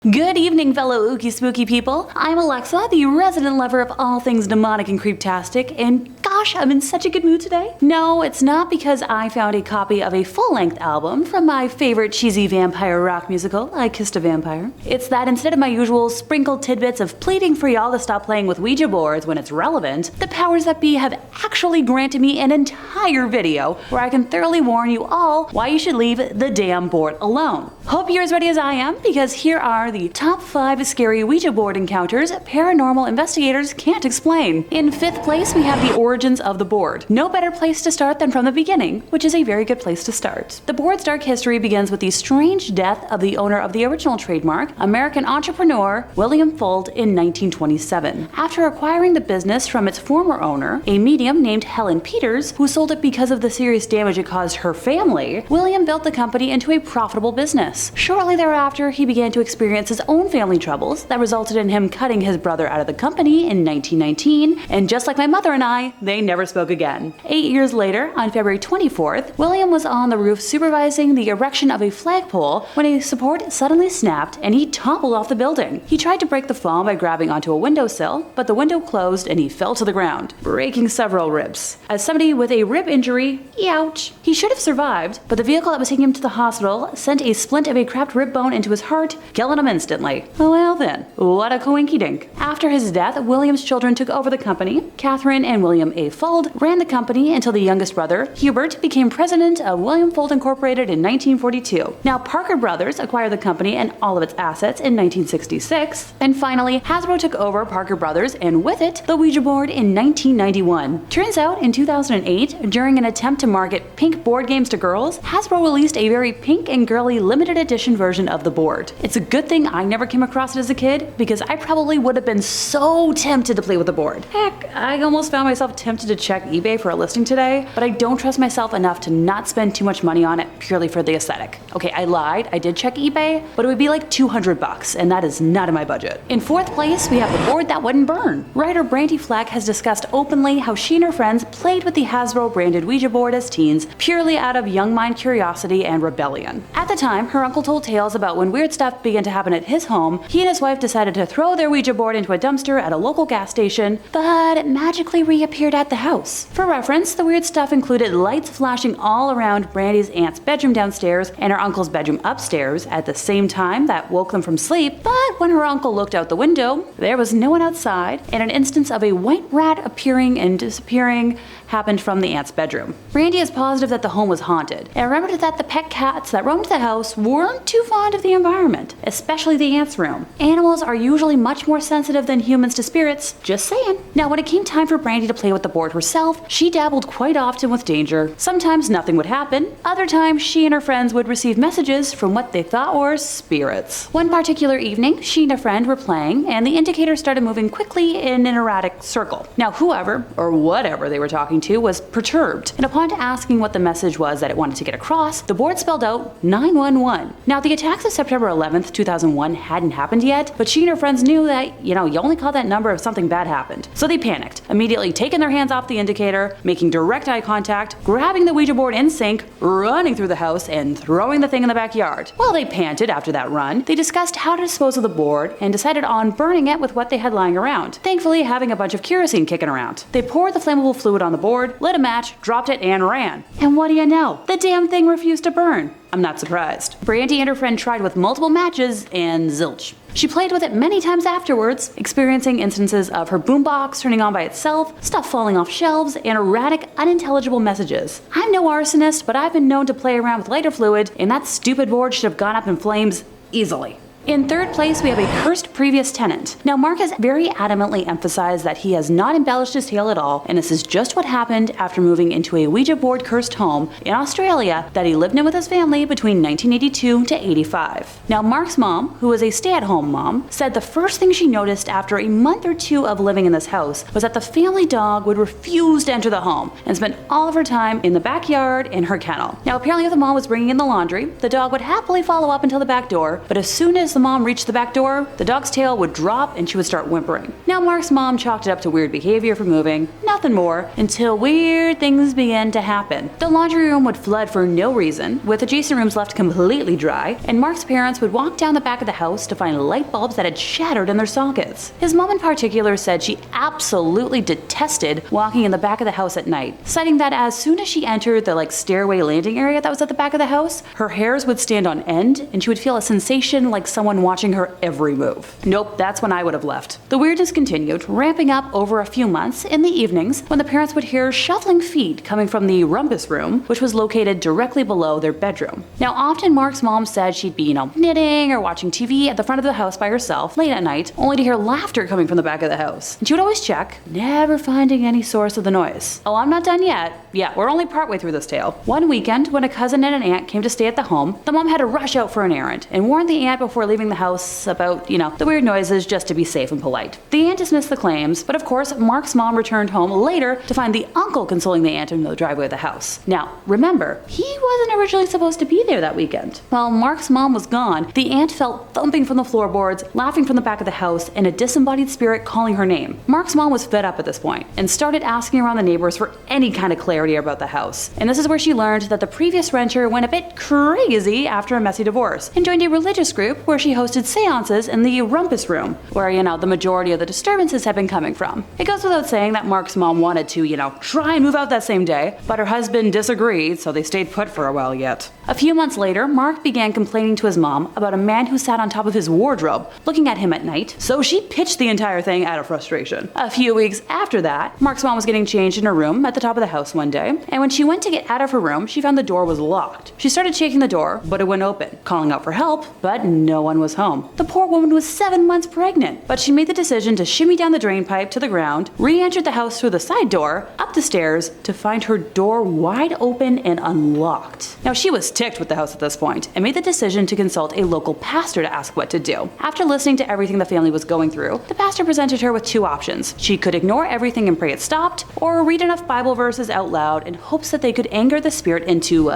Good evening, fellow ooky spooky people. I'm Alexa, the resident lover of all things demonic and creeptastic, and gosh, I'm in such a good mood today. No, it's not because I found a copy of a full-length album from my favorite cheesy vampire rock musical, I Kissed a Vampire. It's that instead of my usual sprinkled tidbits of pleading for y'all to stop playing with Ouija boards when it's relevant, the powers that be have actually granted me an entire video where I can thoroughly warn you all why you should leave the damn board alone. Hope you're as ready as I am, because here are the top 5 scary Ouija board encounters paranormal investigators can't explain. In 5th place, we have the origins of the board. No better place to start than from the beginning, which is a very good place to start. The board's dark history begins with the strange death of the owner of the original trademark, American entrepreneur William Fuld, in 1927. After acquiring the business from its former owner, a medium named Helen Peters, who sold it because of the serious damage it caused her family, William built the company into a profitable business. Shortly thereafter, he began to experience his own family troubles that resulted in him cutting his brother out of the company in 1919, and just like my mother and I, they never spoke again. 8 years later, on February 24th, William was on the roof supervising the erection of a flagpole when a support suddenly snapped and he toppled off the building. He tried to break the fall by grabbing onto a windowsill, but the window closed and he fell to the ground, breaking several ribs. As somebody with a rib injury, ouch. He should have survived, but the vehicle that was taking him to the hospital sent a splint of a cracked rib bone into his heart, killing him instantly. Well then, what a coinky-dink. After his death, William's children took over the company. Catherine and William A. Fuld ran the company until the youngest brother, Hubert, became president of William Fuld Incorporated in 1942. Now, Parker Brothers acquired the company and all of its assets in 1966. And finally, Hasbro took over Parker Brothers and with it, the Ouija board in 1991. Turns out, in 2008, during an attempt to market pink board games to girls, Hasbro released a very pink and girly limited edition version of the board. It's a good thing I never came across it as a kid, because I probably would have been so tempted to play with the board. Heck, I almost found myself tempted to check eBay for a listing today, but I don't trust myself enough to not spend too much money on it purely for the aesthetic. Okay, I lied, I did check eBay, but it would be like $200, and that is not in my budget. In 4th place, we have the board that wouldn't burn. Writer Brandy Flack has discussed openly how she and her friends played with the Hasbro branded Ouija board as teens purely out of young mind curiosity and rebellion. At the time, her uncle told tales about when weird stuff began to happen at his home. He and his wife decided to throw their Ouija board into a dumpster at a local gas station, but it magically reappeared at the house. For reference, the weird stuff included lights flashing all around Brandy's aunt's bedroom downstairs and her uncle's bedroom upstairs at the same time that woke them from sleep, but when her uncle looked out the window, there was no one outside, and an instance of a white rat appearing and disappearing happened from the aunt's bedroom. Brandy is positive that the home was haunted, and remembered that the pet cats that roamed the house weren't too fond of the environment, especially the aunt's room. Animals are usually much more sensitive than humans to spirits, just saying. Now, when it came time for Brandy to play with the board herself, she dabbled quite often with danger. Sometimes nothing would happen, other times she and her friends would receive messages from what they thought were spirits. One particular evening, she and a friend were playing, and the indicator started moving quickly in an erratic circle. Now, whoever, or whatever they were talking to, was perturbed, and upon asking what the message was that it wanted to get across, the board spelled out 911. Now, the attacks of September 11th, 2001 hadn't happened yet, but she and her friends knew that, you only call that number if something bad happened. So they panicked, immediately taking their hands off the indicator, making direct eye contact, grabbing the Ouija board in sync, running through the house, and throwing the thing in the backyard. While they panted after that run, they discussed how to dispose of the board and decided on burning it with what they had lying around, thankfully having a bunch of kerosene kicking around. They poured the flammable fluid on the board, lit a match, dropped it, and ran. And what do you know? The damn thing refused to burn. I'm not surprised. Brandy and her friend tried with multiple matches, and zilch. She played with it many times afterwards, experiencing instances of her boombox turning on by itself, stuff falling off shelves, and erratic, unintelligible messages. I'm no arsonist, but I've been known to play around with lighter fluid, and that stupid board should have gone up in flames easily. In 3rd place, we have a cursed previous tenant. Now, Mark has very adamantly emphasized that he has not embellished his tale at all, and this is just what happened after moving into a Ouija board cursed home in Australia that he lived in with his family between 1982 to 85. Now, Mark's mom, who was a stay-at-home mom, said the first thing she noticed after a month or 2 of living in this house was that the family dog would refuse to enter the home and spend all of her time in the backyard in her kennel. Now, apparently if the mom was bringing in the laundry, the dog would happily follow up until the back door, but as soon as as the mom reached the back door, the dog's tail would drop and she would start whimpering. Now Mark's mom chalked it up to weird behavior for moving, nothing more, until weird things began to happen. The laundry room would flood for no reason, with adjacent rooms left completely dry, and Mark's parents would walk down the back of the house to find light bulbs that had shattered in their sockets. His mom in particular said she absolutely detested walking in the back of the house at night, citing that as soon as she entered the stairway landing area that was at the back of the house, her hairs would stand on end and she would feel a sensation like someone watching her every move. Nope, that's when I would have left. The weirdness continued, ramping up over a few months in the evenings when the parents would hear shuffling feet coming from the rumpus room, which was located directly below their bedroom. Now often Mark's mom said she'd be, knitting or watching TV at the front of the house by herself late at night, only to hear laughter coming from the back of the house. And she would always check, never finding any source of the noise. Oh, I'm not done yet. Yeah, we're only partway through this tale. One weekend, when a cousin and an aunt came to stay at the home, the mom had to rush out for an errand and warned the aunt before leaving the house about, the weird noises just to be safe and polite. The aunt dismissed the claims, but of course, Mark's mom returned home later to find the uncle consoling the aunt in the driveway of the house. Now, remember, he wasn't originally supposed to be there that weekend. While Mark's mom was gone, the aunt felt thumping from the floorboards, laughing from the back of the house, and a disembodied spirit calling her name. Mark's mom was fed up at this point and started asking around the neighbors for any kind of clarity about the house. And this is where she learned that the previous renter went a bit crazy after a messy divorce and joined a religious group where she hosted seances in the rumpus room, where, the majority of the disturbances had been coming from. It goes without saying that Mark's mom wanted to, try and move out that same day, but her husband disagreed, so they stayed put for a while yet. A few months later, Mark began complaining to his mom about a man who sat on top of his wardrobe, looking at him at night, so she pitched the entire thing out of frustration. A few weeks after that, Mark's mom was getting changed in her room at the top of the house one day, and when she went to get out of her room, she found the door was locked. She started shaking the door, but it wouldn't open, calling out for help, but no one was home. The poor woman was 7 months pregnant, but she made the decision to shimmy down the drain pipe to the ground, re-entered the house through the side door, up the stairs, to find her door wide open and unlocked. Now she was ticked with the house at this point, and made the decision to consult a local pastor to ask what to do. After listening to everything the family was going through, the pastor presented her with two options. She could ignore everything and pray it stopped, or read enough Bible verses out loud in hopes that they could anger the spirit into,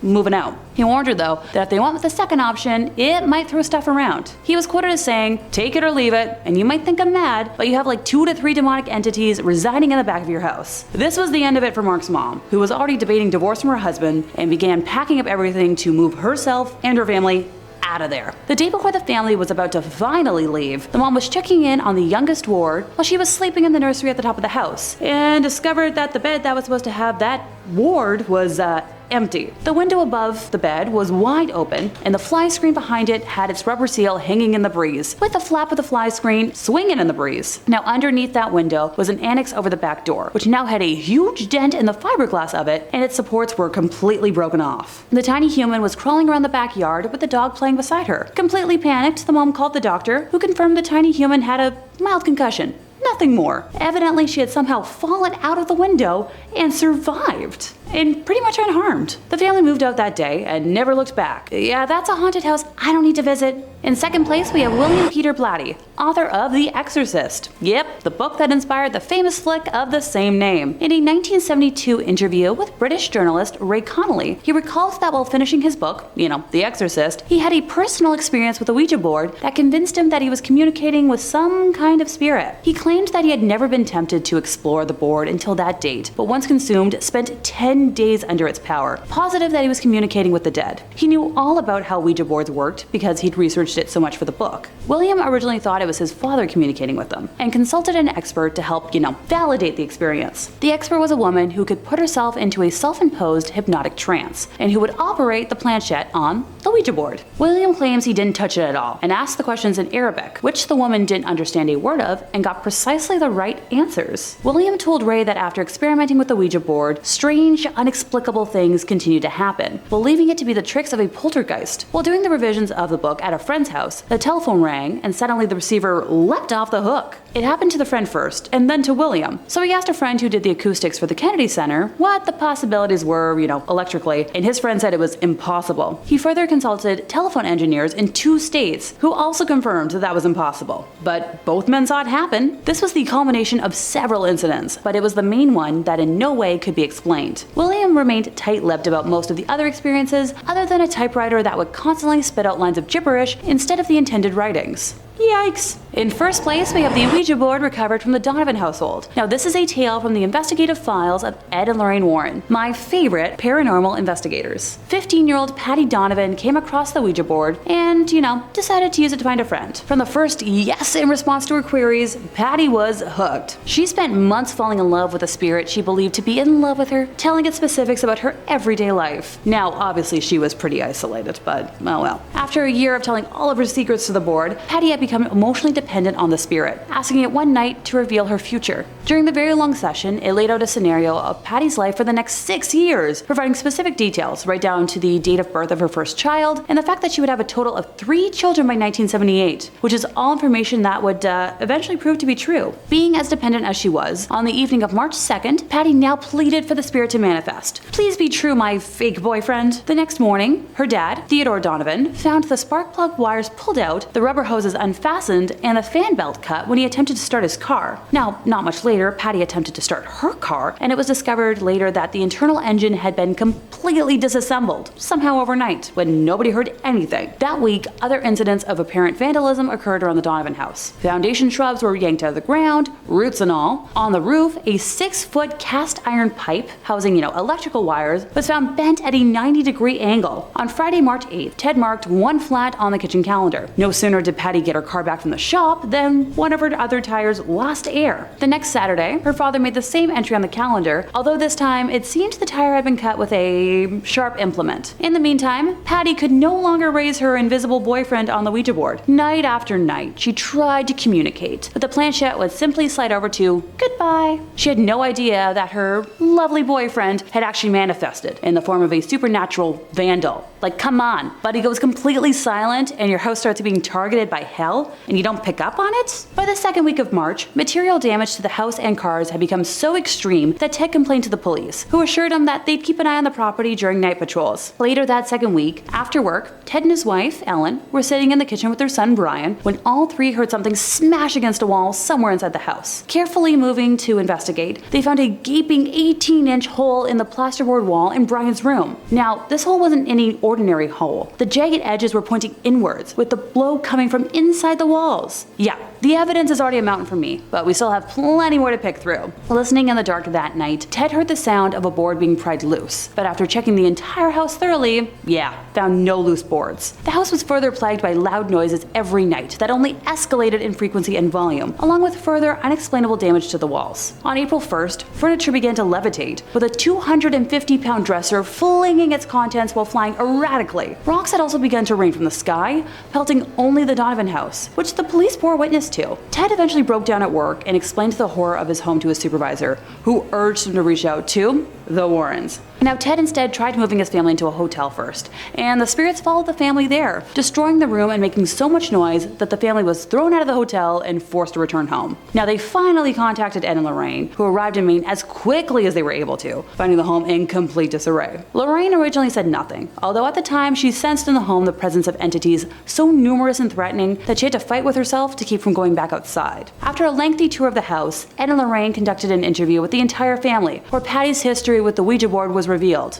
moving out. He warned her, though, that if they went with the second option, it might throw stuff around. He was quoted as saying, "Take it or leave it, and you might think I'm mad, but you have 2 to 3 demonic entities residing in the back of your house." This was the end of it for Mark's mom, who was already debating divorce from her husband and began packing up everything to move herself and her family out of there. The day before the family was about to finally leave, the mom was checking in on the youngest ward while she was sleeping in the nursery at the top of the house, and discovered that the bed that was supposed to have that ward was, empty. The window above the bed was wide open, and the fly screen behind it had its rubber seal hanging in the breeze, with the flap of the fly screen swinging in the breeze. Now underneath that window was an annex over the back door, which now had a huge dent in the fiberglass of it, and its supports were completely broken off. The tiny human was crawling around the backyard with the dog playing beside her. Completely panicked, the mom called the doctor, who confirmed the tiny human had a mild concussion. Nothing more. Evidently, she had somehow fallen out of the window and survived, and pretty much unharmed. The family moved out that day and never looked back. Yeah, that's a haunted house I don't need to visit. In second place, we have William Peter Blatty, author of The Exorcist. Yep, the book that inspired the famous flick of the same name. In a 1972 interview with British journalist Ray Connolly, he recalled that while finishing his book, The Exorcist, he had a personal experience with a Ouija board that convinced him that he was communicating with some kind of spirit. He claimed that he had never been tempted to explore the board until that date, but once consumed, spent 10 days under its power, positive that he was communicating with the dead. He knew all about how Ouija boards worked because he'd researched it so much for the book. William originally thought it was his father communicating with them, and consulted an expert to help, validate the experience. The expert was a woman who could put herself into a self-imposed hypnotic trance, and who would operate the planchette on the Ouija board. William claims he didn't touch it at all, and asked the questions in Arabic, which the woman didn't understand a word of, and got precisely the right answers. William told Ray that after experimenting with the Ouija board, strange, inexplicable things continued to happen, believing it to be the tricks of a poltergeist. While doing the revisions of the book at a friend's house, the telephone rang, and suddenly the receiver leapt off the hook. It happened to the friend first, and then to William. So he asked a friend who did the acoustics for the Kennedy Center what the possibilities were, electrically, and his friend said it was impossible. He further consulted telephone engineers in 2 states, who also confirmed that was impossible. But both men saw it happen. This was the culmination of several incidents, but it was the main one that in no way could be explained. William remained tight-lipped about most of the other experiences, other than a typewriter that would constantly spit out lines of gibberish instead of the intended writings. Yikes! In first place, we have the Ouija board recovered from the Donovan household. Now, this is a tale from the investigative files of Ed and Lorraine Warren, my favorite paranormal investigators. 15-year-old Patty Donovan came across the Ouija board and, decided to use it to find a friend. From the first yes in response to her queries, Patty was hooked. She spent months falling in love with a spirit she believed to be in love with her, telling it specifics about her everyday life. Now, obviously, she was pretty isolated, but oh well. After a year of telling all of her secrets to the board, Patty had become emotionally dependent on the spirit, asking it one night to reveal her future. During the very long session, it laid out a scenario of Patty's life for the next 6 years, providing specific details, right down to the date of birth of her first child, and the fact that she would have a total of 3 children by 1978, which is all information that would eventually prove to be true. Being as dependent as she was, on the evening of March 2nd, Patty now pleaded for the spirit to manifest. Please be true, my fake boyfriend. The next morning, her dad, Theodore Donovan, found the spark plug wires pulled out, the rubber hoses unfastened, and the fan belt cut when he attempted to start his car. Now, not much later, Patty attempted to start her car, and it was discovered later that the internal engine had been completely disassembled, somehow overnight, when nobody heard anything. That week, other incidents of apparent vandalism occurred around the Donovan house. Foundation shrubs were yanked out of the ground, roots and all. On the roof, a 6-foot cast iron pipe housing, electrical wires was found bent at a 90-degree angle. On Friday, March 8th, Ted marked 1 flat on the kitchen calendar. No sooner did Patty get her car back from the shop than one of her other tires lost air. The next Saturday, her father made the same entry on the calendar, although this time it seemed the tire had been cut with a sharp implement. In the meantime, Patty could no longer raise her invisible boyfriend on the Ouija board. Night after night, she tried to communicate, but the planchette would simply slide over to goodbye. She had no idea that her lovely boyfriend had actually manifested in the form of a supernatural vandal. Like, come on, buddy goes completely silent and your house starts being targeted by hell and you don't pick up on it? By the second week of March, material damage to the house and cars had become so extreme that Ted complained to the police, who assured him that they'd keep an eye on the property during night patrols. Later that second week, after work, Ted and his wife, Ellen, were sitting in the kitchen with their son Brian when all three heard something smash against a wall somewhere inside the house. Carefully moving to investigate, they found a gaping 18-inch hole in the plasterboard wall in Brian's room. Now, this hole wasn't any ordinary hole. The jagged edges were pointing inwards, with the blow coming from inside the walls. Yeah, the evidence is already a mountain for me, but we still have plenty more to pick through. Listening in the dark that night, Ted heard the sound of a board being pried loose, but after checking the entire house thoroughly, found no loose boards. The house was further plagued by loud noises every night that only escalated in frequency and volume, along with further unexplainable damage to the walls. On April 1st, furniture began to levitate, with a 250-pound dresser flinging its contents while flying erratically. Rocks had also begun to rain from the sky, pelting only the Donovan house, which the police bore witness to. Ted eventually broke down at work and explained the horror of his home to his supervisor, who urged him to reach out to the Warrens. Now, Ted instead tried moving his family into a hotel first, and the spirits followed the family there, destroying the room and making so much noise that the family was thrown out of the hotel and forced to return home. Now, they finally contacted Ed and Lorraine, who arrived in Maine as quickly as they were able to, finding the home in complete disarray. Lorraine originally said nothing, although at the time she sensed in the home the presence of entities so numerous and threatening that she had to fight with herself to keep from going back outside. After a lengthy tour of the house, Ed and Lorraine conducted an interview with the entire family, where Patty's history with the Ouija board was revealed.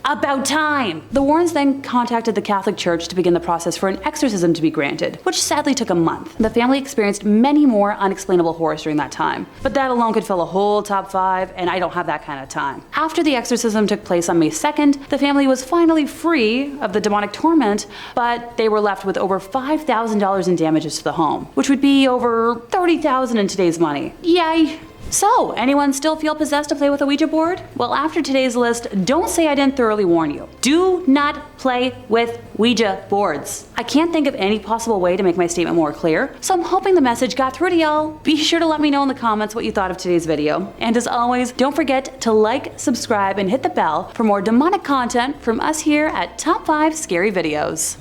About time! The Warrens then contacted the Catholic Church to begin the process for an exorcism to be granted, which sadly took a month. The family experienced many more unexplainable horrors during that time, but that alone could fill a whole top 5, and I don't have that kind of time. After the exorcism took place on May 2nd, the family was finally free of the demonic torment, but they were left with over $5,000 in damages to the home, which would be over $30,000 in today's money. Yay! So, anyone still feel possessed to play with a Ouija board? Well, after today's list, don't say I didn't thoroughly warn you. Do not play with Ouija boards. I can't think of any possible way to make my statement more clear, so I'm hoping the message got through to y'all. Be sure to let me know in the comments what you thought of today's video. And as always, don't forget to like, subscribe, and hit the bell for more demonic content from us here at Top 5 Scary Videos.